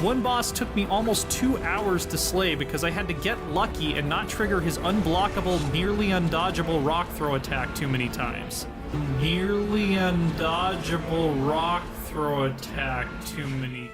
One boss took me almost 2 hours to slay because I had to get lucky and not trigger his unblockable, nearly undodgeable rock throw attack too many times. Nearly undodgeable rock throw attack too many.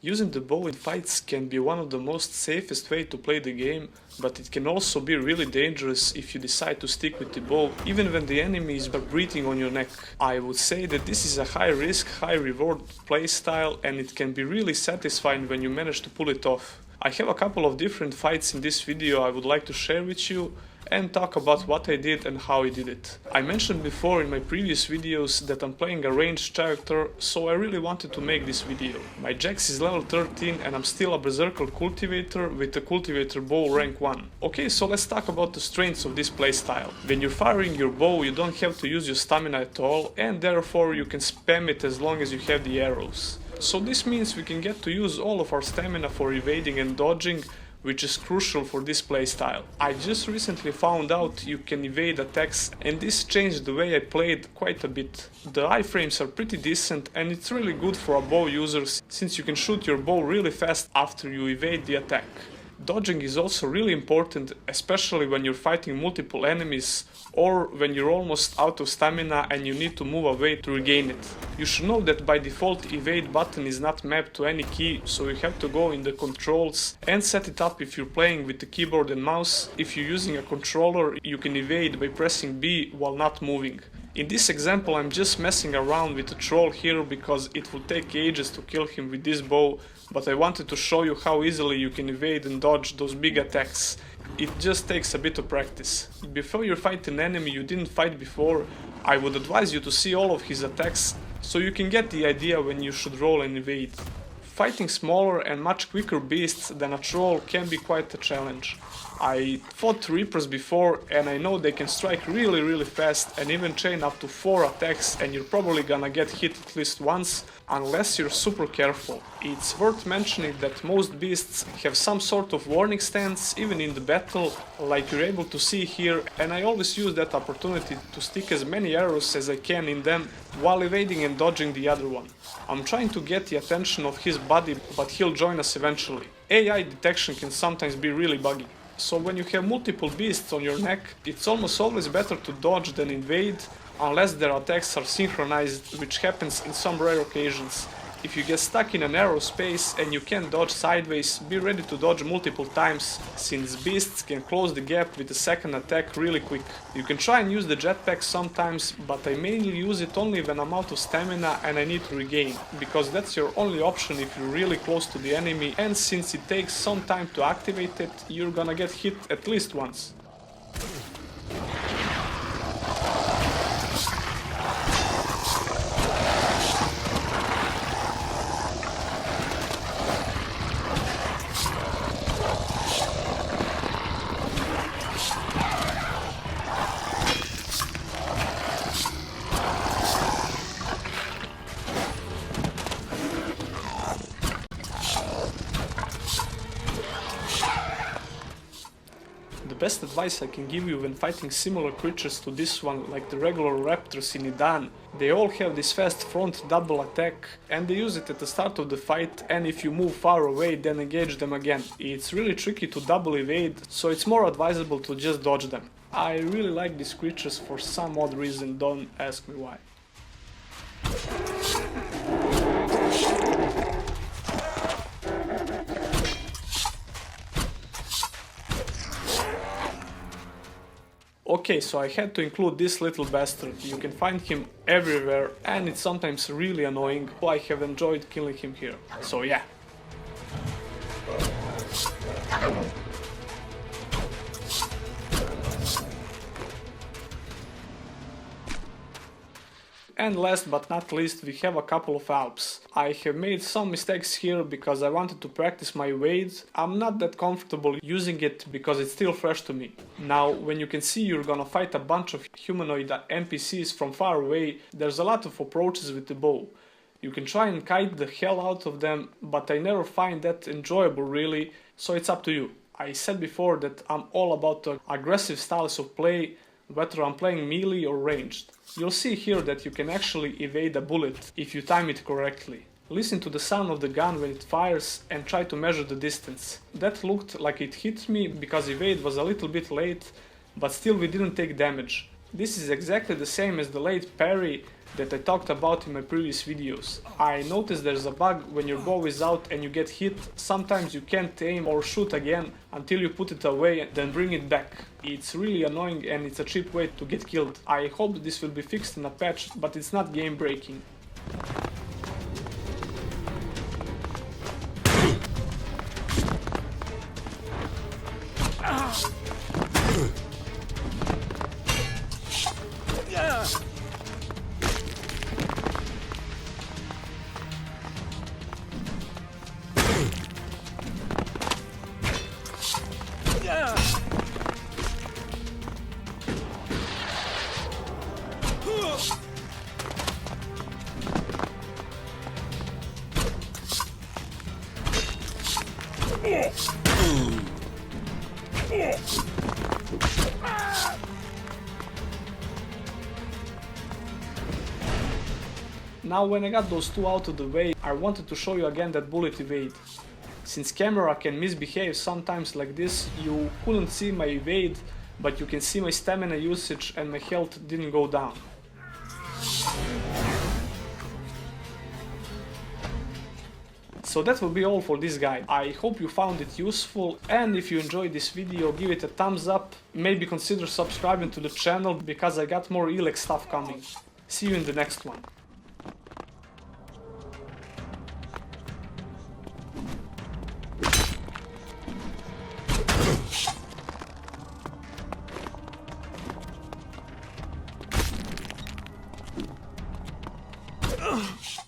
Using the bow in fights can be one of the most safest way to play the game, but it can also be really dangerous if you decide to stick with the bow, even when the enemies are breathing on your neck. I would say that this is a high risk, high reward playstyle, and it can be really satisfying when you manage to pull it off. I have a couple of different fights in this video I would like to share with you and talk about what I did and how I did it. I mentioned before in my previous videos that I'm playing a ranged character, so I really wanted to make this video. My Jax is level 13 and I'm still a berserker cultivator with a cultivator bow rank 1. Okay, so let's talk about the strengths of this playstyle. When you're firing your bow, you don't have to use your stamina at all, and therefore you can spam it as long as you have the arrows. So this means we can get to use all of our stamina for evading and dodging, which is crucial for this playstyle. I just recently found out you can evade attacks, and this changed the way I played quite a bit. The iframes are pretty decent, and it's really good for a bow user since you can shoot your bow really fast after you evade the attack. Dodging is also really important, especially when you're fighting multiple enemies or when you're almost out of stamina and you need to move away to regain it. You should know that by default evade button is not mapped to any key, so you have to go in the controls and set it up if you're playing with the keyboard and mouse. If you're using a controller, you can evade by pressing B while not moving. In this example I'm just messing around with the troll here because it will take ages to kill him with this bow, but I wanted to show you how easily you can evade and dodge those big attacks. It just takes a bit of practice. Before you fight an enemy you didn't fight before, I would advise you to see all of his attacks so you can get the idea when you should roll and evade. Fighting smaller and much quicker beasts than a troll can be quite a challenge. I fought Reapers before and I know they can strike really fast and even chain up to 4 attacks, and you're probably gonna get hit at least once unless you're super careful. It's worth mentioning that most beasts have some sort of warning stance even in the battle, like you're able to see here, and I always use that opportunity to stick as many arrows as I can in them while evading and dodging the other one. I'm trying to get the attention of his buddy, but he'll join us eventually. AI detection can sometimes be really buggy. So when you have multiple beasts on your neck, it's almost always better to dodge than invade, unless their attacks are synchronized, which happens in some rare occasions. If you get stuck in a narrow space and you can't dodge sideways, be ready to dodge multiple times, since beasts can close the gap with the second attack really quick. You can try and use the jetpack sometimes, but I mainly use it only when I'm out of stamina and I need to regain, because that's your only option if you're really close to the enemy, and since it takes some time to activate it, you're gonna get hit at least once. The best advice I can give you when fighting similar creatures to this one, like the regular raptors in Idan, they all have this fast front double attack and they use it at the start of the fight, and if you move far away then engage them again. It's really tricky to double evade, so it's more advisable to just dodge them. I really like these creatures for some odd reason, don't ask me why. Okay, so I had to include this little bastard. You can find him everywhere and it's sometimes really annoying, but I have enjoyed killing him here. So yeah. And last but not least, we have a couple of Alps. I have made some mistakes here because I wanted to practice my weights. I'm not that comfortable using it because it's still fresh to me. Now, when you can see you're gonna fight a bunch of humanoid NPCs from far away, there's a lot of approaches with the bow. You can try and kite the hell out of them, but I never find that enjoyable really, so it's up to you. I said before that I'm all about the aggressive styles of play, whether I'm playing melee or ranged. You'll see here that you can actually evade a bullet if you time it correctly. Listen to the sound of the gun when it fires and try to measure the distance. That looked like it hit me because evade was a little bit late, but still we didn't take damage. This is exactly the same as the late parry that I talked about in my previous videos. I noticed there's a bug when your bow is out and you get hit. Sometimes you can't aim or shoot again until you put it away and then bring it back. It's really annoying and it's a cheap way to get killed. I hope this will be fixed in a patch, but it's not game breaking. Now when I got those two out of the way, I wanted to show you again that bullet evade. Since camera can misbehave sometimes like this, you couldn't see my evade, but you can see my stamina usage and my health didn't go down. So that will be all for this guide. I hope you found it useful, and if you enjoyed this video, give it a thumbs up, maybe consider subscribing to the channel because I got more Elex stuff coming. See you in the next one. Ugh.